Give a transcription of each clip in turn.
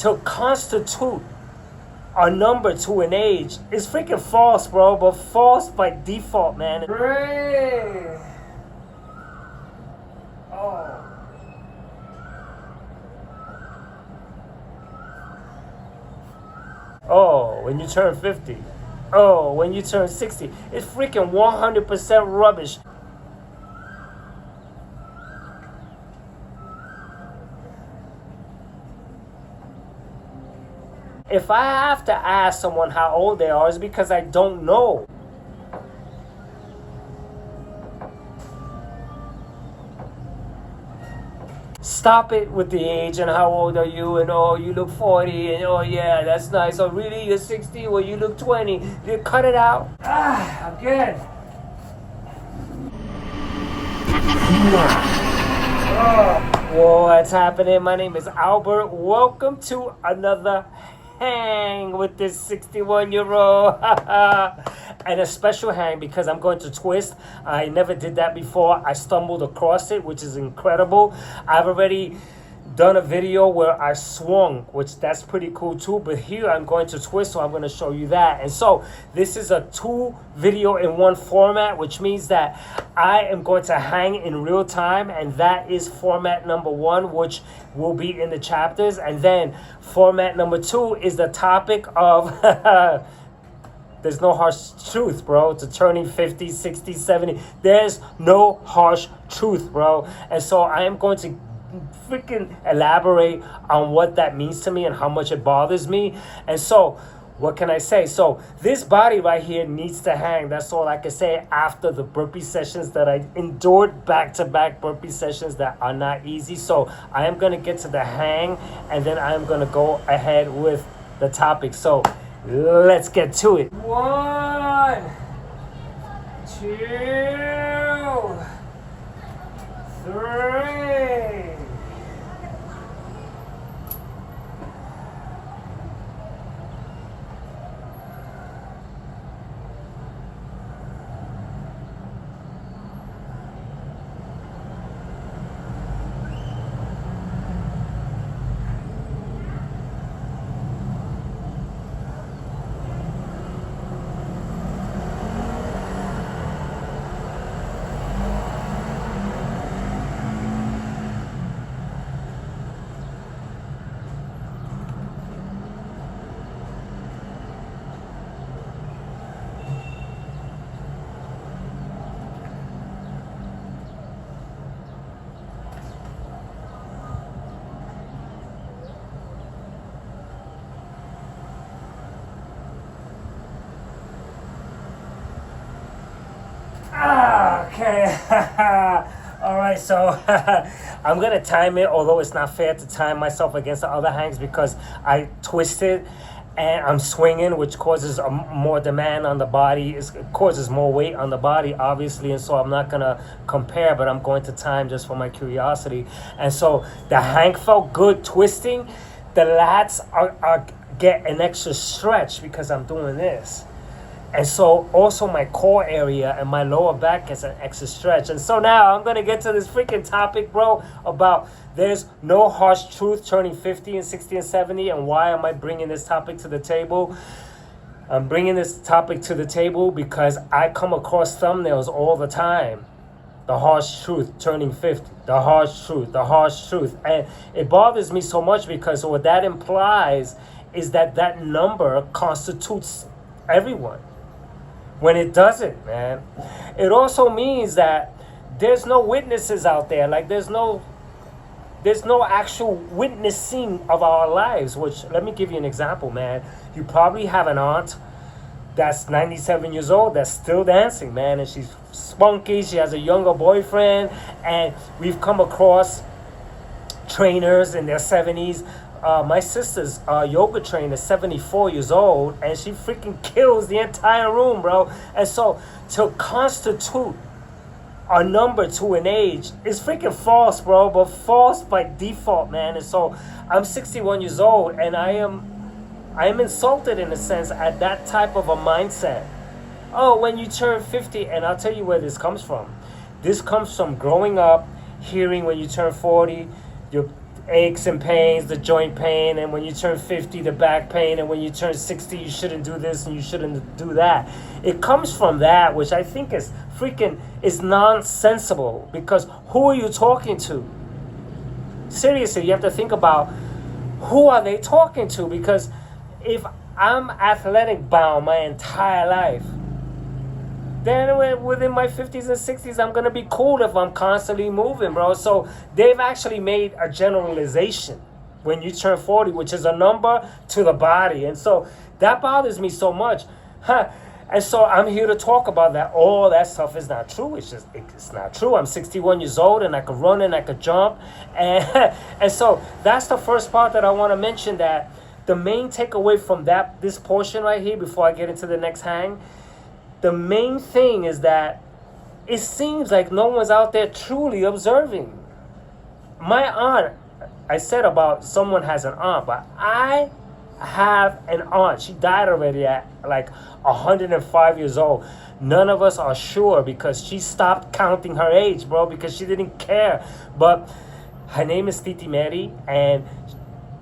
to constitute a number to an age is freaking false, bro. But false by default, man. Ray. Oh. Oh, when you turn 50. Oh, when you turn 60. It's freaking 100% rubbish. If I have to ask someone how old they are, it's because I don't know. Stop it with the age and how old are you, and oh, you look 40, and oh yeah, that's nice. Oh really, you're 60? Well, you look 20. You cut it out. I'm good. Whoa, what's happening? My name is Albert. Welcome to another hang with this 61-year-old. And a special hang because I'm going to twist. I never did that before. I stumbled across it, which is incredible. I've already done a video where I swung, which that's pretty cool too, but here I'm going to twist, so I'm going to show you that. And so this is a 2 video in 1 format, which means that I am going to hang in real time, and that is format number 1, which will be in the chapters. And then format number 2 is the topic of there's no harsh truth, bro, to turning 50, 60, 70. There's no harsh truth, bro. And so I am going to freaking elaborate on what that means to me and how much it bothers me. And so what can I say? So this body right here needs to hang. That's all I can say after the burpee sessions that I endured, back-to-back burpee sessions that are not easy. So I am going to get to the hang, and then I am going to go ahead with the topic. So let's get to it. 1, 2, 3. Okay. All right, so I'm gonna time it, although it's not fair to time myself against the other hangs because I twisted and I'm swinging, which causes more demand on the body. It causes more weight on the body, obviously, and so I'm not gonna compare, but I'm going to time just for my curiosity. And so the hang felt good twisting. The lats are get an extra stretch because I'm doing this. And so also my core area and my lower back gets an extra stretch. And so now I'm going to get to this freaking topic, bro, about there's no harsh truth turning 50 and 60 and 70. And why am I bringing this topic to the table? I'm bringing this topic to the table because I come across thumbnails all the time. The harsh truth turning 50. The harsh truth. The harsh truth. And it bothers me so much because what that implies is that that number constitutes everyone. When it doesn't, man. It also means that there's no witnesses out there. Like there's no actual witnessing of our lives, which, let me give you an example, man. You probably have an aunt that's 97 years old that's still dancing, man, and she's spunky. She has a younger boyfriend, and we've come across trainers in their 70s. My sister's yoga trainer is 74 years old, and she freaking kills the entire room, bro. And so to constitute a number to an age is freaking false, bro, but false by default, man. And so I'm 61 years old, and I am insulted in a sense at that type of a mindset. Oh, when you turn 50, and I'll tell you where this comes from. This comes from growing up, hearing when you turn 40, aches and pains, the joint pain, and when you turn 50, the back pain, and when you turn 60, you shouldn't do this and you shouldn't do that. It comes from that, which I think is nonsensical, because who are you talking to? Seriously, you have to think about who are they talking to, because if I'm athletic bound my entire life, then within my 50s and 60s, I'm going to be cool if I'm constantly moving, bro. So they've actually made a generalization when you turn 40, which is a number to the body. And so that bothers me so much. And so I'm here to talk about that. All that stuff is not true. It's not true. I'm 61 years old and I could run and I could jump. And so that's the first part that I want to mention, that the main takeaway from this portion right here, before I get into the next hang, the main thing is that it seems like no one's out there truly observing. My aunt, I said about someone has an aunt, but I have an aunt. She died already at like 105 years old. None of us are sure, because she stopped counting her age, bro, because she didn't care. But her name is Titi Mary, and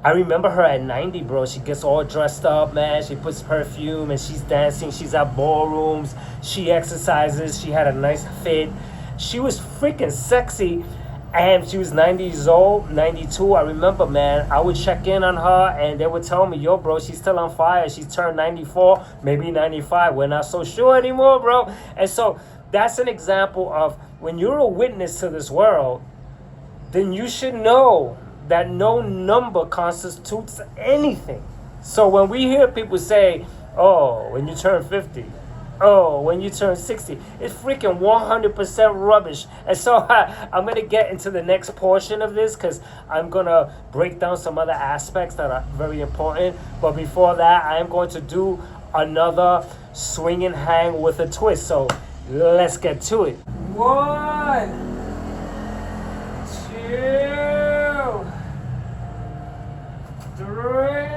I remember her at 90, bro. She gets all dressed up, man. She puts perfume and she's dancing. She's at ballrooms. She exercises. She had a nice fit. She was freaking sexy. And she was 90 years old, 92. I remember, man, I would check in on her and they would tell me, yo, bro, she's still on fire. She turned 94, maybe 95. We're not so sure anymore, bro. And so that's an example of when you're a witness to this world, then you should know that no number constitutes anything. So when we hear people say, oh, when you turn 50, oh, when you turn 60, it's freaking 100% rubbish. And so I'm going to get into the next portion of this, because I'm going to break down some other aspects that are very important. But before that, I am going to do another swing and hang with a twist. So let's get to it. 1, 2, 3.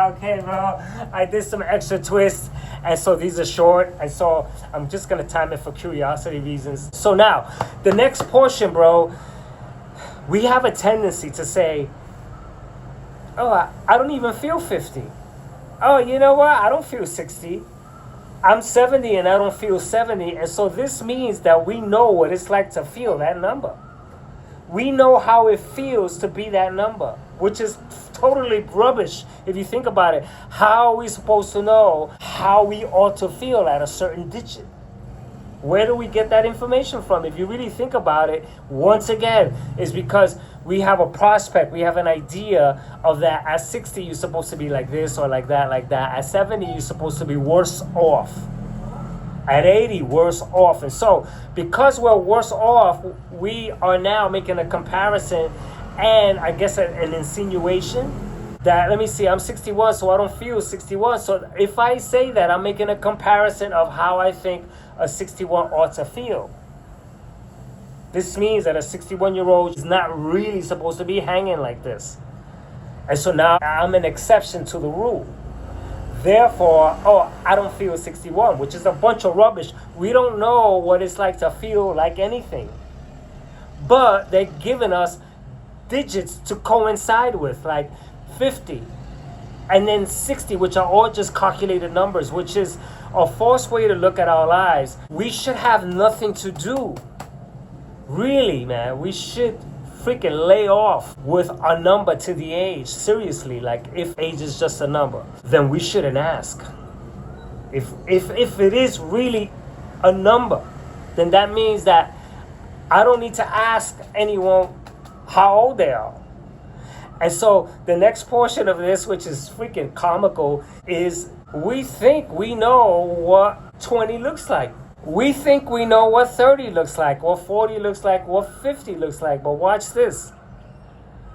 Okay, bro, I did some extra twists, and so these are short, and so I'm just gonna time it for curiosity reasons. So now, the next portion, bro, we have a tendency to say, oh, I don't even feel 50. Oh, you know what? I don't feel 60. I'm 70 and I don't feel 70. And so this means that we know what it's like to feel that number. We know how it feels to be that number, which is totally rubbish if you think about it. How are we supposed to know how we ought to feel at a certain digit? Where do we get that information from? If you really think about it, once again, it's because we have a prospect, we have an idea of that. At 60, you're supposed to be like this or like that, like that. At 70, you're supposed to be worse off. At 80, worse off. And so, because we're worse off, we are now making a comparison and I guess an insinuation that, let me see, I'm 61, so I don't feel 61. So if I say that, I'm making a comparison of how I think a 61 ought to feel. This means that a 61-year-old is not really supposed to be hanging like this. And so now I'm an exception to the rule. Therefore, oh, I don't feel 61, which is a bunch of rubbish. We don't know what it's like to feel like anything. But they're giving us digits to coincide with, like 50 and then 60, which are all just calculated numbers, which is a false way to look at our lives. We should have nothing to do. Really, man, we should freaking lay off with a number to the age. Seriously, like if age is just a number, then we shouldn't ask. If it is really a number, then that means that I don't need to ask anyone how old they are. And so the next portion of this, which is freaking comical, is we think we know what 20 looks like. We think we know what 30 looks like, what 40 looks like, what 50 looks like, but watch this.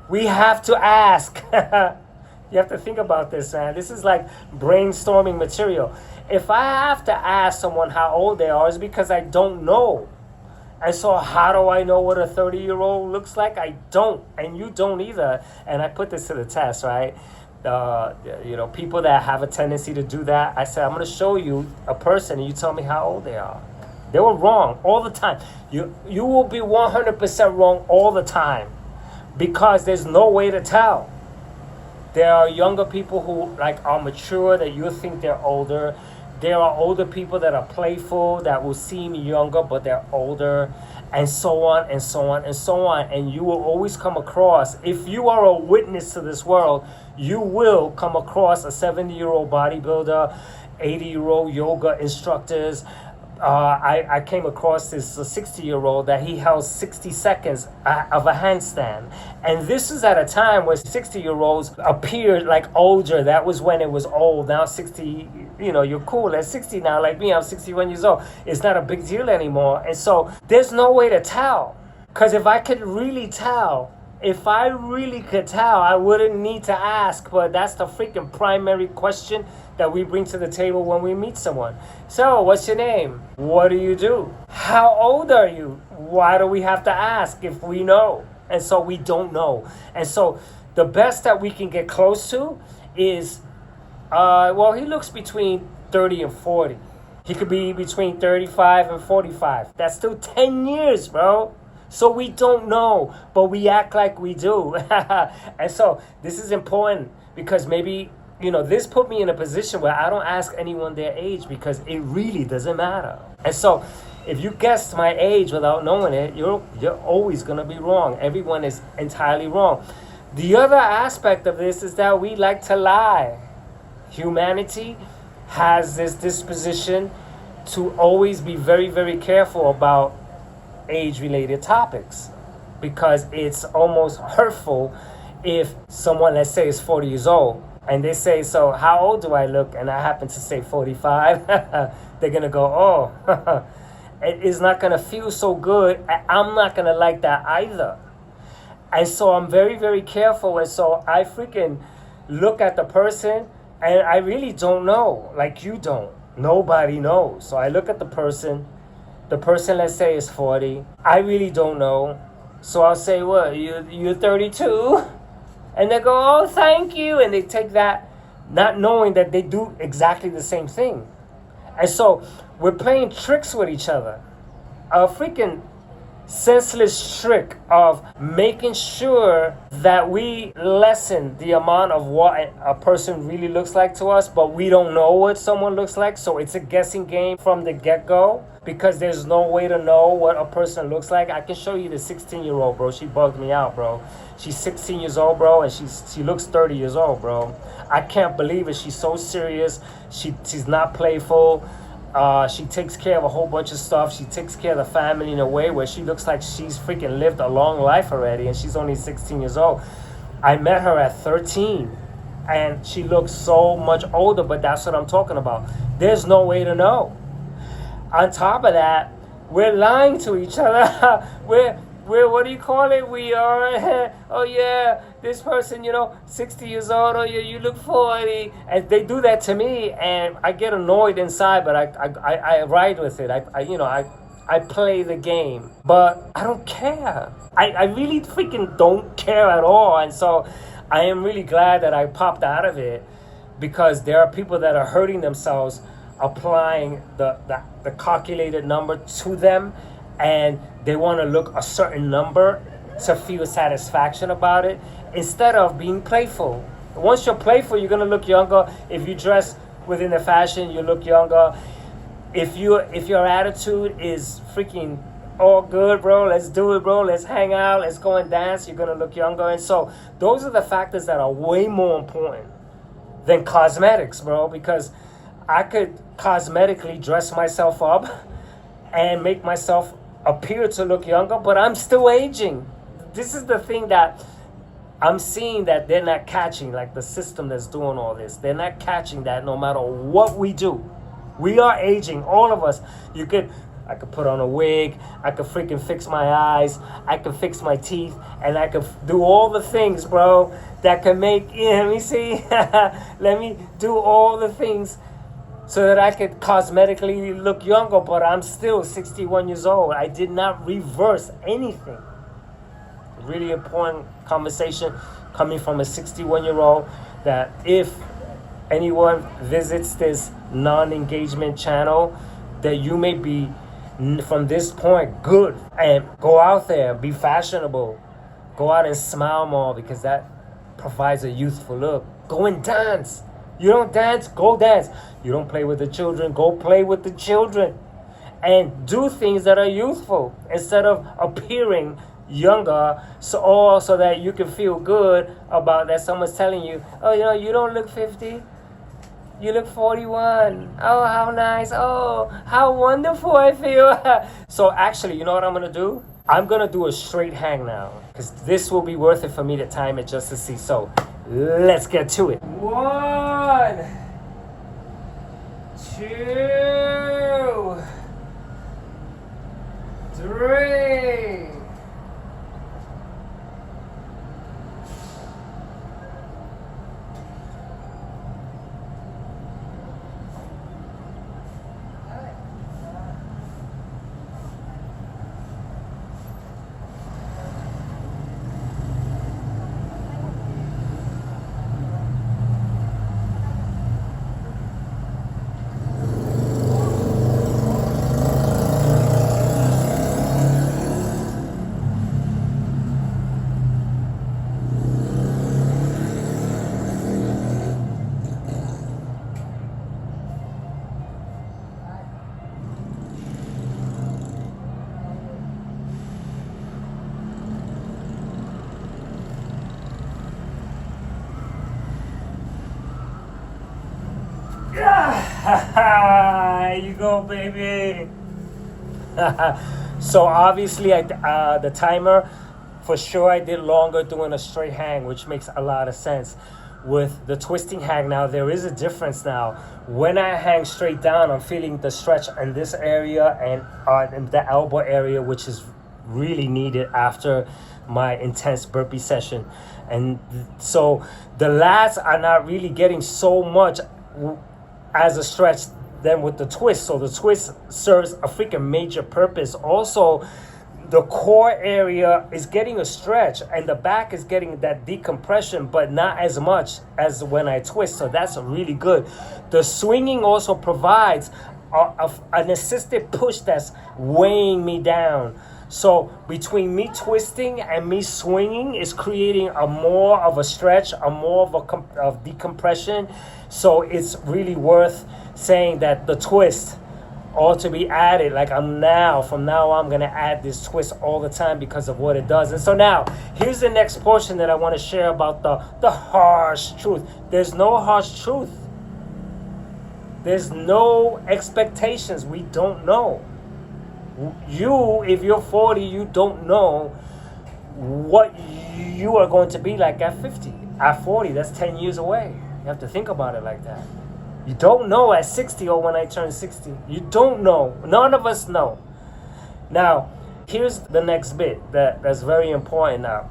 We have to ask. You have to think about this, man. This is like brainstorming material. If I have to ask someone how old they are, it's because I don't know. And so how do I know what a 30-year-old looks like? I don't, and you don't either. And I put this to the test, right? People that have a tendency to do that, I said, I'm going to show you a person and you tell me how old they are. They were wrong all the time. You will be 100% wrong all the time because there's no way to tell. There are younger people who are mature that you think they're older. There are older people that are playful that will seem younger but they're older, and so on and so on and so on. And you will always come across, if you are a witness to this world, you will come across a 70-year-old bodybuilder, 80-year-old yoga instructors. I came across this 60-year-old that he held 60 seconds of a handstand. And this is at a time where 60-year-olds appeared like older. That was when it was old. Now 60, you're cool at 60 now. Like me, I'm 61 years old. It's not a big deal anymore. And so there's no way to tell. Because if I could really tell, I wouldn't need to ask. But that's the freaking primary question that we bring to the table when we meet someone. So, what's your name? What do you do? How old are you? Why do we have to ask if we know? And so we don't know. And so the best that we can get close to is, he looks between 30 and 40. He could be between 35 and 45. That's still 10 years, bro. So we don't know, but we act like we do. And so this is important because maybe, this put me in a position where I don't ask anyone their age because it really doesn't matter. And so if you guessed my age without knowing it, you're always going to be wrong. Everyone is entirely wrong. The other aspect of this is that we like to lie. Humanity has this disposition to always be very, very careful about age-related topics because it's almost hurtful if someone, let's say, is 40 years old and they say, so how old do I look? And I happen to say 45. They're going to go, oh, it's not going to feel so good. I'm not going to like that either. And so I'm very, very careful. And so I freaking look at the person and I really don't know, like you don't. Nobody knows. So I look at the person, let's say, is 40. I really don't know. So I'll say, what, you're 32? And they go, oh, thank you. And they take that, not knowing that they do exactly the same thing. And so we're playing tricks with each other. A freaking senseless trick of making sure that we lessen the amount of what a person really looks like to us, but we don't know what someone looks like. So it's a guessing game from the get-go because there's no way to know what a person looks like. I can show you the 16-year-old, bro. She bugged me out, bro. She's 16 years old, bro, and she looks 30 years old, bro. I can't believe it. She's so serious. She's not playful. She takes care of a whole bunch of stuff. She takes care of the family in a way where she looks like she's freaking lived a long life already, and she's only 16 years old. I met her at 13, and she looks so much older, but that's what I'm talking about. There's no way to know. On top of that, we're lying to each other. we're what do you call it? We are, oh yeah, this person, 60 years old, oh yeah, you look 40. And they do that to me, and I get annoyed inside, but I ride with it. I play the game, but I don't care. I really freaking don't care at all. And so I am really glad that I popped out of it because there are people that are hurting themselves applying the calculated number to them, and they want to look a certain number to feel satisfaction about it instead of being playful. Once you're playful, you're going to look younger. If you dress within the fashion, you look younger. If your attitude is freaking all good, bro, let's do it, bro, let's hang out, let's go and dance, you're going to look younger. And so those are the factors that are way more important than cosmetics, bro, because I could cosmetically dress myself up and make myself appear to look younger, but I'm still aging. This is the thing that I'm seeing that they're not catching, like the system that's doing all this. They're not catching that no matter what we do. We are aging, all of us. I could put on a wig, I could freaking fix my eyes, I could fix my teeth, and I could do all the things, bro, that can make, let me see, let me do all the things so that I could cosmetically look younger, but I'm still 61 years old. I did not reverse anything. Really important conversation coming from a 61-year-old, that if anyone visits this non-engagement channel, that you may be from this point good, and go out there, be fashionable, go out and smile more, because that provides a youthful look. Go and dance. You don't dance, go dance. You don't play with the children, go play with the children, and do things that are youthful instead of appearing younger, so that you can feel good about that someone's telling you, oh, you don't look 50. You look 41. Oh, how nice. Oh, how wonderful I feel. So actually, you know what I'm going to do? I'm going to do a straight hang now, because this will be worth it for me to time it just to see. So let's get to it. 1, 2, 3. There you go, baby. So obviously, the timer, for sure, I did longer doing a straight hang, which makes a lot of sense. With the twisting hang now, there is a difference now. When I hang straight down, I'm feeling the stretch in this area and in the elbow area, which is really needed after my intense burpee session. And so the lats are not really getting so much as a stretch than with the twist. So the twist serves a freaking major purpose. Also, the core area is getting a stretch and the back is getting that decompression, but not as much as when I twist. So that's really good. The swinging also provides an assisted push that's weighing me down. So between me twisting and me swinging is creating a more of a stretch, a more of decompression. So it's really worth saying that the twist ought to be added. Like from now on, I'm going to add this twist all the time because of what it does. And so now, here's the next portion that I want to share about the harsh truth. There's no harsh truth. There's no expectations. We don't know. If you're 40, you don't know what you are going to be like at 50. At 40, that's 10 years away. You have to think about it like that. You don't know at 60 or when I turn 60. You don't know. None of us know. Now, here's the next bit that's very important now.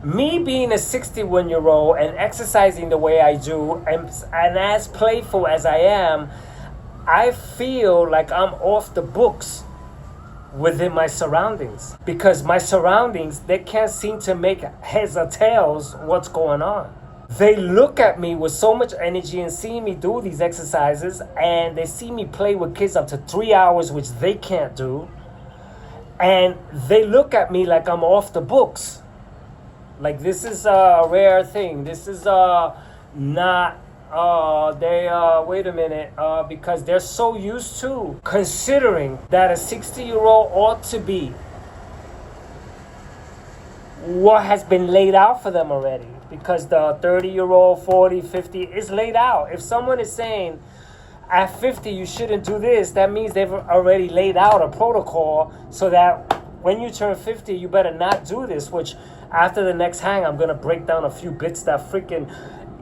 Me being a 61-year-old and exercising the way I do and as playful as I am, I feel like I'm off the books within my surroundings, because my surroundings, they can't seem to make heads or tails what's going on. They look at me with so much energy and see me do these exercises, and they see me play with kids up to 3 hours, which they can't do. And they look at me like I'm off the books. Like this is a rare thing. This is not, wait a minute, because they're so used to considering that a 60-year-old ought to be what has been laid out for them already, because the 30-year-old, 40, 50 is laid out. If someone is saying at 50 you shouldn't do this, that means they've already laid out a protocol so that when you turn 50 you better not do this, which after the next hang I'm going to break down a few bits that freaking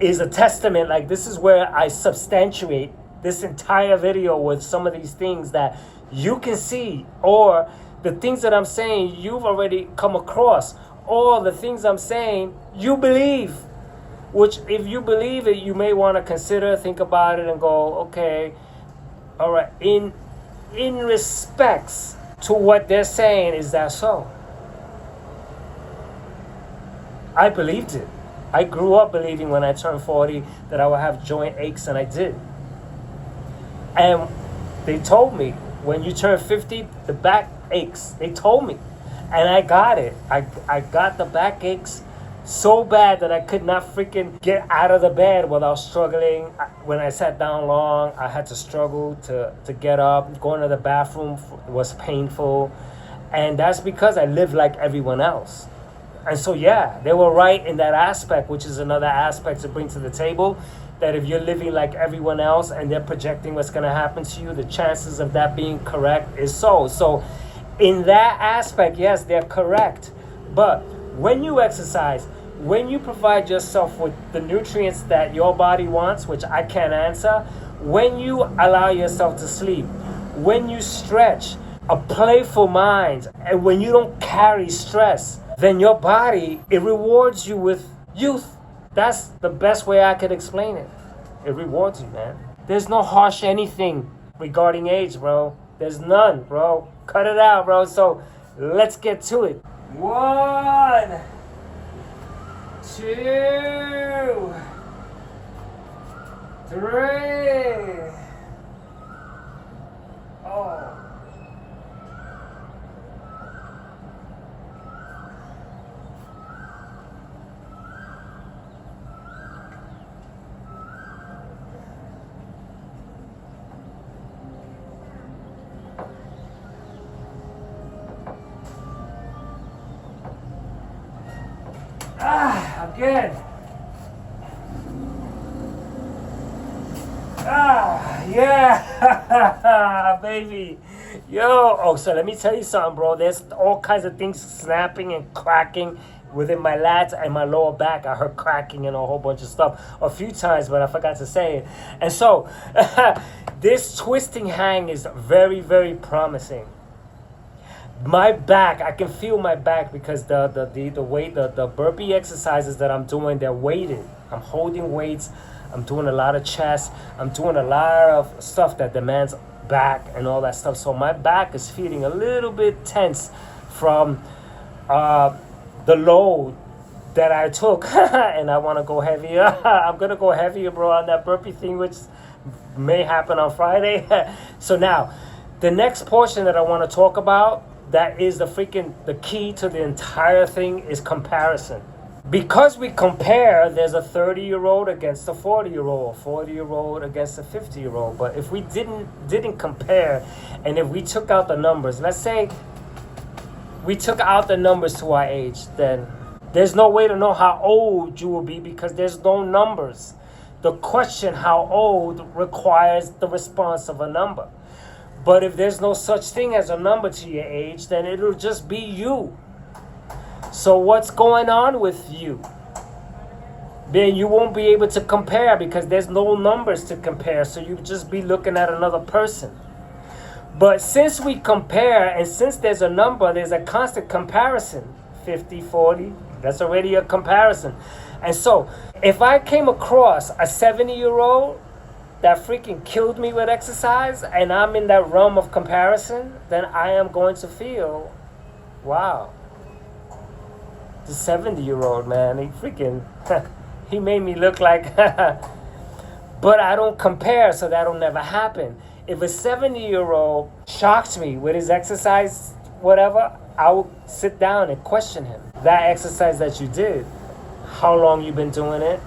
is a testament. Like this is where I substantiate this entire video with some of these things that you can see, or the things that I'm saying you've already come across, or the things I'm saying you believe. Which, if you believe it, you may want to consider, think about it, and go, okay, all right, in respects to what they're saying, is that so? I believed it. I grew up believing when I turned 40 that I would have joint aches, and I did. And they told me, when you turn 50, the back aches. They told me. And I got it. I got the back aches so bad that I could not freaking get out of the bed without struggling. When I sat down long, I had to struggle to get up. Going to the bathroom was painful. And that's because I lived like everyone else. And so, yeah, they were right in that aspect, which is another aspect to bring to the table, that if you're living like everyone else and they're projecting what's going to happen to you, the chances of that being correct is so. So in that aspect, yes, they're correct. But when you exercise, when you provide yourself with the nutrients that your body wants, which I can't answer, when you allow yourself to sleep, when you stretch, a playful mind, and when you don't carry stress, then your body, it rewards you with youth. That's the best way I could explain it. It rewards you, man. There's no harsh anything regarding age, bro. There's none, bro. Cut it out, bro. So let's get to it. 1, 2, 3. Oh. I'm good. Yeah, baby. Yo, oh, so let me tell you something, bro. There's all kinds of things snapping and cracking within my lats and my lower back. I heard cracking and a whole bunch of stuff a few times, but I forgot to say it. And so, this twisting hang is very, very promising. My back, I can feel my back because the weight, the burpee exercises that I'm doing, they're weighted. I'm holding weights. I'm doing a lot of chest. I'm doing a lot of stuff that demands back and all that stuff. So my back is feeling a little bit tense from the load that I took. And I want to go heavier. I'm going to go heavier, bro, on that burpee thing, which may happen on Friday. So now, the next portion that I want to talk about, that is the key to the entire thing, is comparison. Because we compare, there's a 30-year-old against a 40-year-old, a 40-year-old against a 50-year-old. But if we didn't compare, and if we took out the numbers, let's say we took out the numbers to our age, then there's no way to know how old you will be because there's no numbers. The question, how old, requires the response of a number. But if there's no such thing as a number to your age, then it'll just be you. So what's going on with you? Then you won't be able to compare because there's no numbers to compare. So you'll just be looking at another person. But since we compare, and since there's a number, there's a constant comparison. 50, 40, that's already a comparison. And so if I came across a 70-year-old that freaking killed me with exercise, and I'm in that realm of comparison, then I am going to feel, wow, the 70-year-old, man, he freaking, he made me look like, but I don't compare, so that'll never happen. If a 70-year-old shocks me with his exercise, whatever, I will sit down and question him. That exercise that you did, how long you been doing it?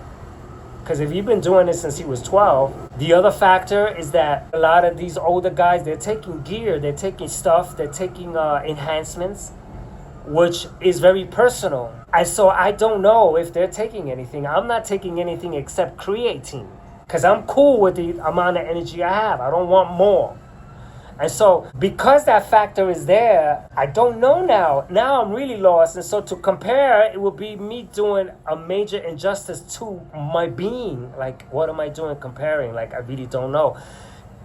Because if you've been doing it since he was 12, the other factor is that a lot of these older guys, they're taking gear, they're taking stuff, they're taking enhancements, which is very personal. And so I don't know if they're taking anything. I'm not taking anything except creatine. Because I'm cool with the amount of energy I have. I don't want more. And so, because that factor is there, I don't know now. Now I'm really lost. And so, to compare, it would be me doing a major injustice to my being. Like, what am I doing comparing? Like, I really don't know.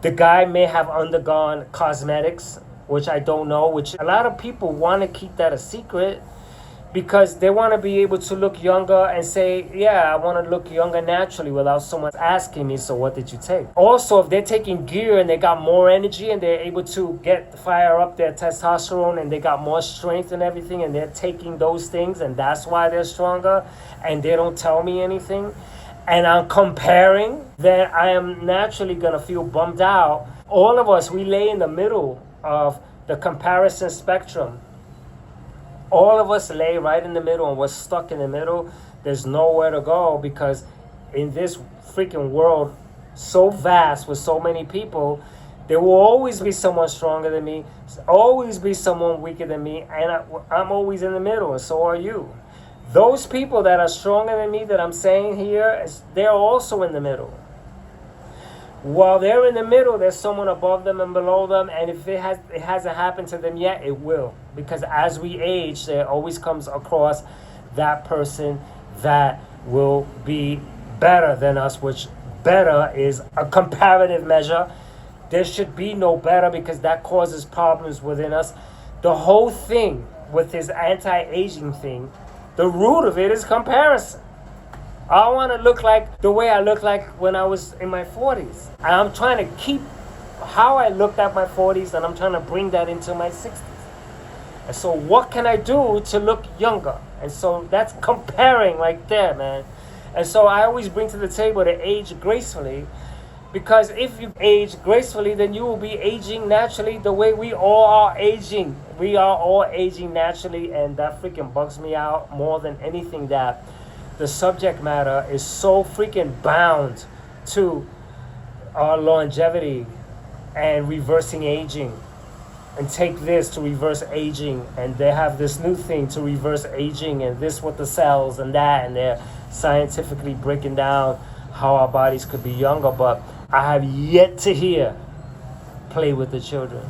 The guy may have undergone cosmetics, which I don't know, which a lot of people want to keep that a secret because they want to be able to look younger and say, yeah, I want to look younger naturally without someone asking me, so what did you take? Also, if they're taking gear and they got more energy and they're able to fire up their testosterone and they got more strength and everything and they're taking those things and that's why they're stronger and they don't tell me anything and I'm comparing, then I am naturally going to feel bummed out. All of us, we lay in the middle of the comparison spectrum. All of us lay right in the middle and we're stuck in the middle. There's nowhere to go because in this freaking world so vast with so many people, there will always be someone stronger than me, always be someone weaker than me, and I'm always in the middle, and so are you. Those people that are stronger than me that I'm saying here, they're also in the middle. While they're in the middle, there's someone above them and below them, and if it hasn't happened to them yet, it will. Because as we age, there always comes across that person that will be better than us, which better is a comparative measure. There should be no better because that causes problems within us. The whole thing with this anti-aging thing, the root of it is comparison. I want to look like the way I looked like when I was in my 40s. And I'm trying to keep how I looked at my 40s and I'm trying to bring that into my 60s. And so what can I do to look younger? And so that's comparing right there, man. And so I always bring to the table to age gracefully, because if you age gracefully, then you will be aging naturally the way we all are aging. We are all aging naturally, and that freaking bugs me out more than anything, that the subject matter is so freaking bound to our longevity and reversing aging. And take this to reverse aging, and they have this new thing to reverse aging, and this with the cells and that, and they're scientifically breaking down how our bodies could be younger. But I have yet to hear play with the children.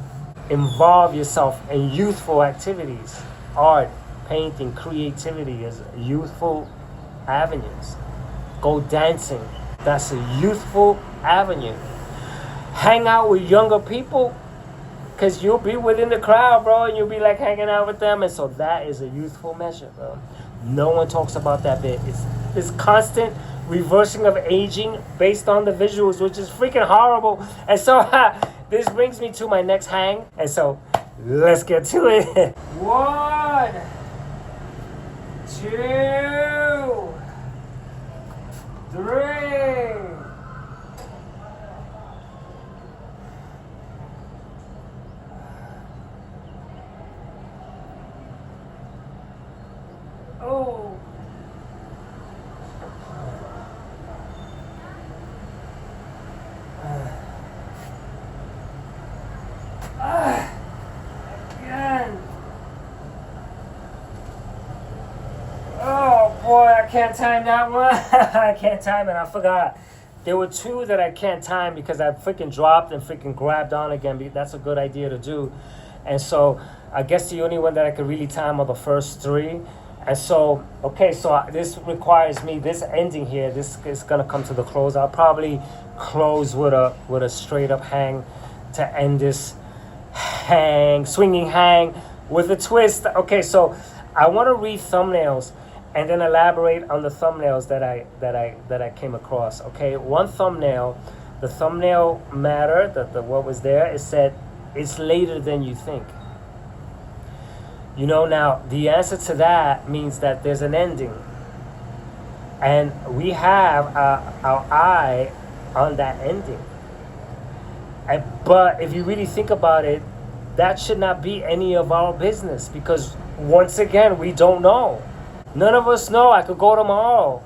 Involve yourself in youthful activities. Art, painting, creativity is youthful avenues. Go dancing. That's a youthful avenue. Hang out with younger people, because you'll be within the crowd, bro, and you'll be like hanging out with them. And so that is a youthful measure, bro. No one talks about that bit. It's this constant reversing of aging based on the visuals, which is freaking horrible. And so this brings me to my next hang. And so let's get to it. 1, 2, 3. Oh. Again. Oh boy, I can't time that one. I can't time it. I forgot. There were 2 that I can't time because I freaking dropped and freaking grabbed on again. That's a good idea to do. And so I guess the only one that I could really time are the first 3. And so, okay, so this requires me, this ending here, this is going to come to the close. I'll probably close with a straight up hang to end this hang, swinging hang with a twist. Okay, so I want to read thumbnails and then elaborate on the thumbnails that I came across. Okay, one thumbnail, the thumbnail matter, what was there, it said, it's later than you think. You know, now, the answer to that means that there's an ending. And we have our eye on that ending. But if you really think about it, that should not be any of our business, because, once again, we don't know. None of us know. I could go tomorrow.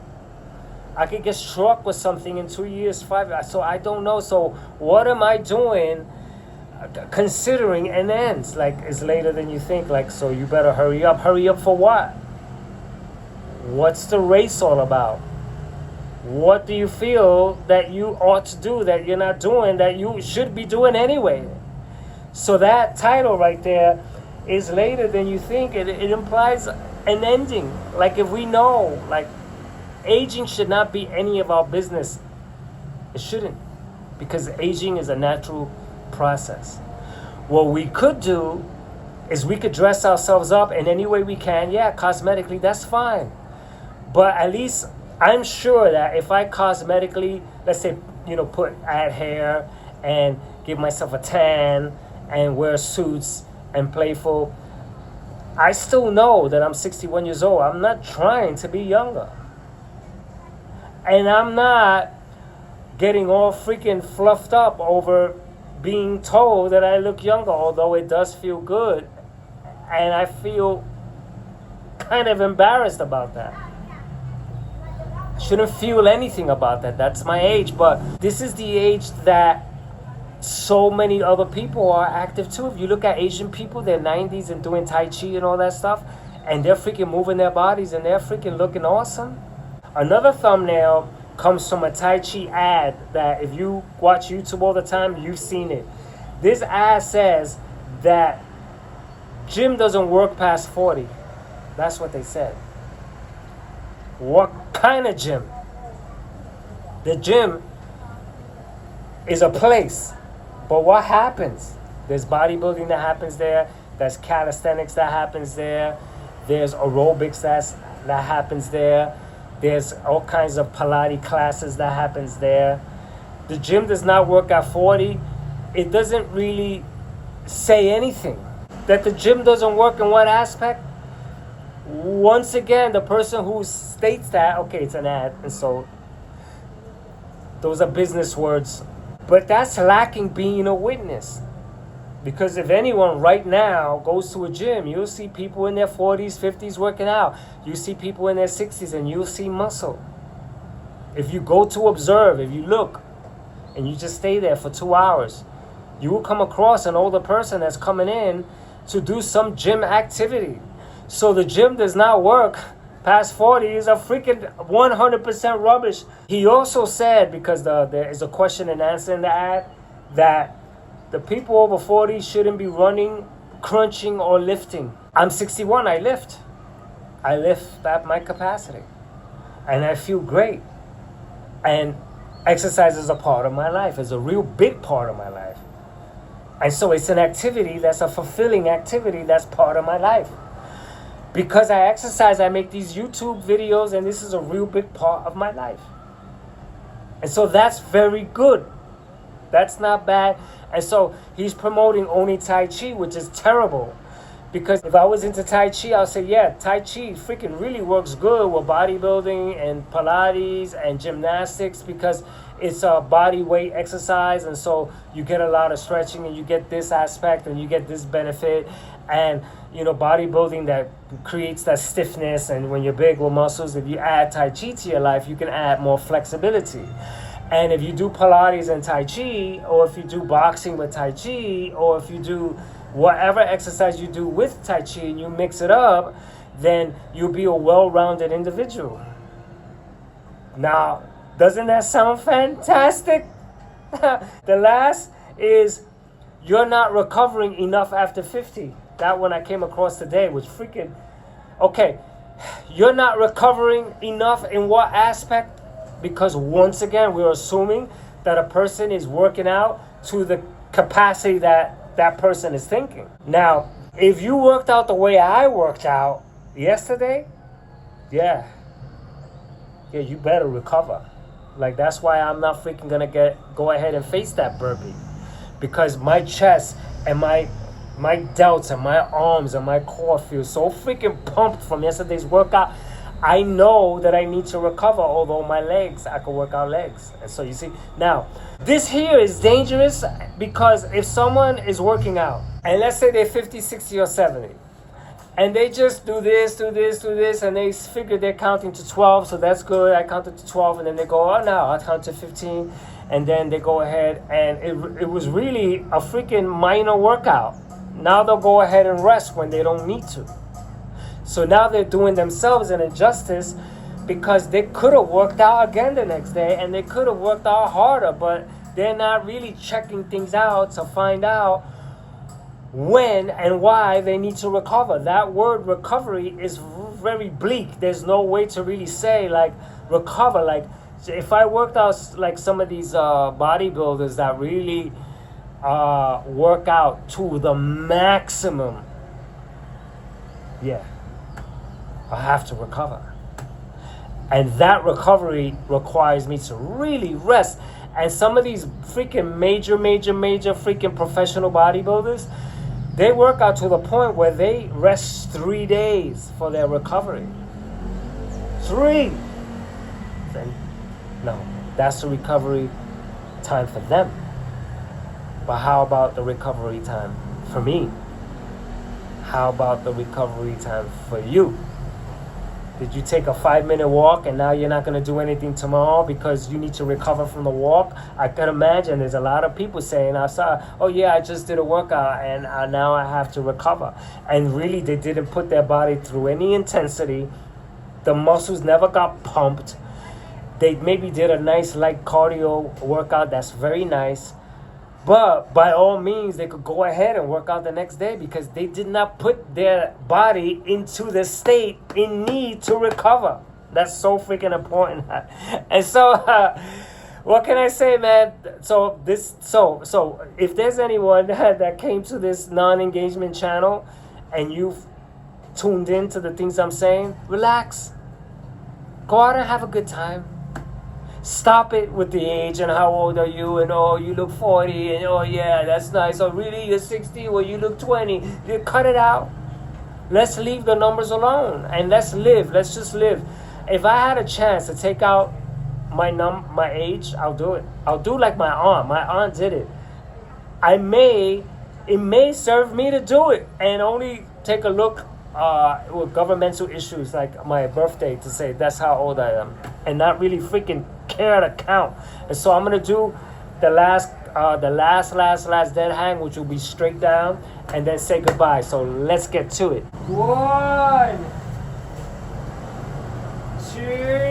I could get struck with something in 2 years, 5 years. So I don't know. So what am I doing considering an end? Like, it's later than you think. Like, so you better hurry up. Hurry up for what? What's the race all about? What do you feel that you ought to do that you're not doing, that you should be doing anyway? So that title right there is later than you think. It implies an ending. Like if we know, like aging should not be any of our business. It shouldn't, because aging is a natural process. What we could do is we could dress ourselves up in any way we can. Yeah, cosmetically, that's fine. But at least I'm sure that if I cosmetically, let's say, add hair and give myself a tan and wear suits and playful, I still know that I'm 61 years old. I'm not trying to be younger. And I'm not getting all freaking fluffed up over being told that I look younger, although it does feel good. And I feel kind of embarrassed about that. Shouldn't feel anything about that. That's my age. But this is the age that so many other people are active too. If you look at Asian people, they're 90s and doing Tai Chi and all that stuff, and they're freaking moving their bodies and they're freaking looking awesome. Another thumbnail comes from a Tai Chi ad that if you watch YouTube all the time, you've seen it. This ad says that gym doesn't work past 40. That's what they said. What kind of gym? The gym is a place. But what happens? There's bodybuilding that happens there. There's calisthenics that happens there. There's aerobics that happens there. There's all kinds of Pilates classes that happens there. The gym does not work at 40. It doesn't really say anything. That the gym doesn't work in what aspect? Once again, the person who states that, okay, it's an ad, and so those are business words. But that's lacking being a witness. Because if anyone right now goes to a gym, you'll see people in their 40s, 50s working out. You see people in their 60s and you'll see muscle. If you go to observe, if you look, and you just stay there for 2 hours, you will come across an older person that's coming in to do some gym activity. So the gym does not work past 40 is a freaking 100% rubbish. He also said, because there is a question and answer in the ad, that the people over 40 shouldn't be running, crunching, or lifting. I'm 61, I lift. I lift at my capacity. And I feel great. And exercise is a part of my life. It's a real big part of my life. And so it's an activity that's a fulfilling activity that's part of my life. Because I exercise, I make these YouTube videos, and this is a real big part of my life. And so that's very good. That's not bad. And so he's promoting only Tai Chi, which is terrible. Because if I was into Tai Chi, I'll say, yeah, Tai Chi freaking really works good with bodybuilding and Pilates and gymnastics, because it's a body weight exercise. And so you get a lot of stretching and you get this aspect and you get this benefit. And, bodybuilding that creates that stiffness. And when you're big with muscles, if you add Tai Chi to your life, you can add more flexibility. And if you do Pilates and Tai Chi, or if you do boxing with Tai Chi, or if you do whatever exercise you do with Tai Chi and you mix it up, then you'll be a well-rounded individual. Now, doesn't that sound fantastic? The last is, you're not recovering enough after 50. That one I came across today was freaking... Okay, you're not recovering enough in what aspect? Because once again, we're assuming that a person is working out to the capacity that person is thinking. Now, if you worked out the way I worked out yesterday, yeah, you better recover. Like, that's why I'm not freaking gonna go ahead and face that burpee. Because my chest and my delts and my arms and my core feel so freaking pumped from yesterday's workout. I know that I need to recover, although my legs, I can work out legs. And so you see, now, this here is dangerous, because if someone is working out, and let's say they're 50, 60, or 70, and they just do this, and they figure they're counting to 12, so that's good, I counted to 12, and then they go, oh, now I count to 15, and then they go ahead, and it was really a freaking minor workout. Now they'll go ahead and rest when they don't need to. So now they're doing themselves an injustice, because they could have worked out again the next day, and they could have worked out harder, but they're not really checking things out to find out when and why they need to recover. That word recovery is very bleak. There's no way to really say like recover. Like if I worked out like some of these bodybuilders that really work out to the maximum, yeah, I have to recover. And that recovery requires me to really rest. And some of these freaking major freaking professional bodybuilders, they work out to the point where they rest 3 days for their recovery. 3! Then, no, that's the recovery time for them. But how about the recovery time for me? How about the recovery time for you? Did you take a 5-minute walk and now you're not going to do anything tomorrow because you need to recover from the walk? I can imagine there's a lot of people saying, oh yeah, I just did a workout and now I have to recover. And really they didn't put their body through any intensity. The muscles never got pumped. They maybe did a nice light cardio workout that's very nice. But by all means, they could go ahead and work out the next day because they did not put their body into the state in need to recover. That's so freaking important. And so, what can I say, man? So if there's anyone that came to this non-engagement channel and you've tuned in to the things I'm saying, relax. Go out and have a good time. Stop it with the age and how old are you and oh you look 40 and oh yeah that's nice. Oh really you're 60? Well you look 20. You cut it out. Let's leave the numbers alone and let's live. Let's just live. If I had a chance to take out my age, I'll do it. I'll do like my aunt. My aunt did it. It may serve me to do it and only take a look with governmental issues like my birthday to say that's how old I am and not really freaking care to count. And so I'm gonna do the last dead hang, which will be straight down, and then say goodbye. So let's get to it. 1, 2.